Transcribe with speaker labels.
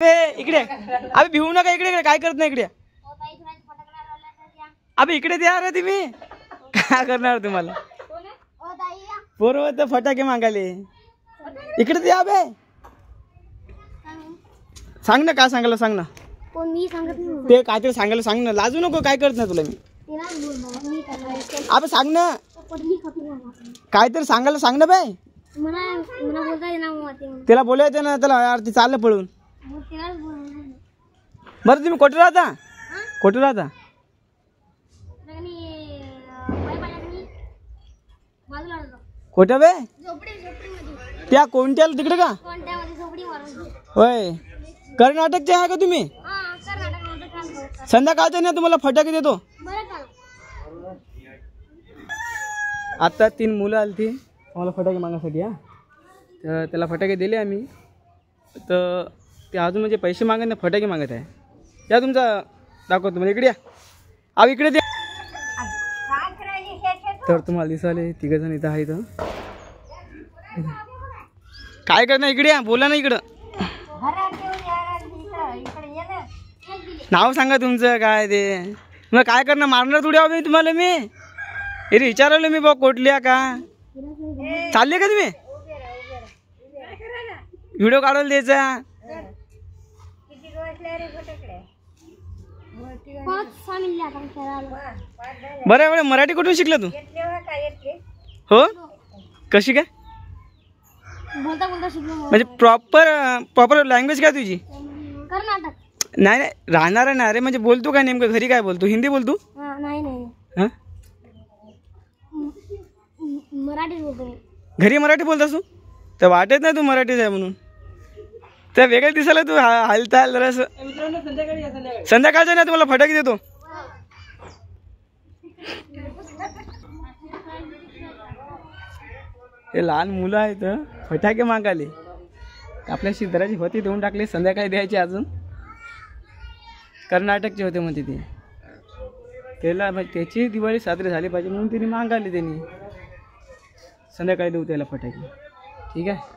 Speaker 1: इकडे अबे भिवू नका इकडे काय करत नाही इकडे अबे इकडे द्या रे तुम्ही काय करणार तुम्हाला पोरं फटाके मागाले इकडे द्या अबे सांग ना काय सांगायला सांग ना ते काहीतरी सांगायला सांग ना लाजू नको काय करत नाही तुला मी अबे सांग ना काहीतरी सांगायला सांग ना बाई त्याला बोलायचं ना त्याला यार ती चाललं पळून बरं तुम्ही कुठे राहता कुठे राहता कुठं बे त्या कोणत्याला तिकडे का होय कर्नाटकचे आहे का तुम्ही संध्याकाळचं ना तुम्हाला फटाके देतो आता 3 मुलं आली ती आम्हाला फटाके मागण्यासाठी हा तर त्याला फटाके दिले आम्ही तर ते अजून म्हणजे पैसे मागत नाही फटाके मागत आहे या तुमचा दाखवतो म्हणजे इकडे या अहो इकडे द्या तर तुम्हाला दिसाले 3 जण इथं आहे इथं काय करणार इकडे या बोला ना इकडं नाव सांगा तुमचं काय ते मग काय करणार मारणार थोडी हवी तुम्हाला मी अरे विचारलं मी बघ कोटल्या का चालले का तुम्ही व्हिडिओ काढायला द्यायचा बरं बरं मराठी कुठून शिकला तू हो कशी काय म्हणजे प्रॉपर लँग्वेज काय तुझी नाही नाही राहणार ना अरे म्हणजे बोलतो काय नेमकं घरी काय बोलतो हिंदी बोलतो घरी मराठी बोलतोस तू तर वाटत नाही तू मराठीच आहे म्हणून तर वेगळं दिसायला तू हालताल जरा संध्याकाळचं ना तुम्हाला फटाके देतो ते लहान मुलं आहेत फटाके मागाले आपल्या शिदराची होती देऊन टाकले संध्याकाळी द्यायचे अजून कर्नाटकचे होते म्हणते ते त्याला त्याची दिवाळी साजरी झाली पाहिजे म्हणून तिने मागाले त्यांनी संध्याकाळी देऊ त्याला फटाके ठीक आहे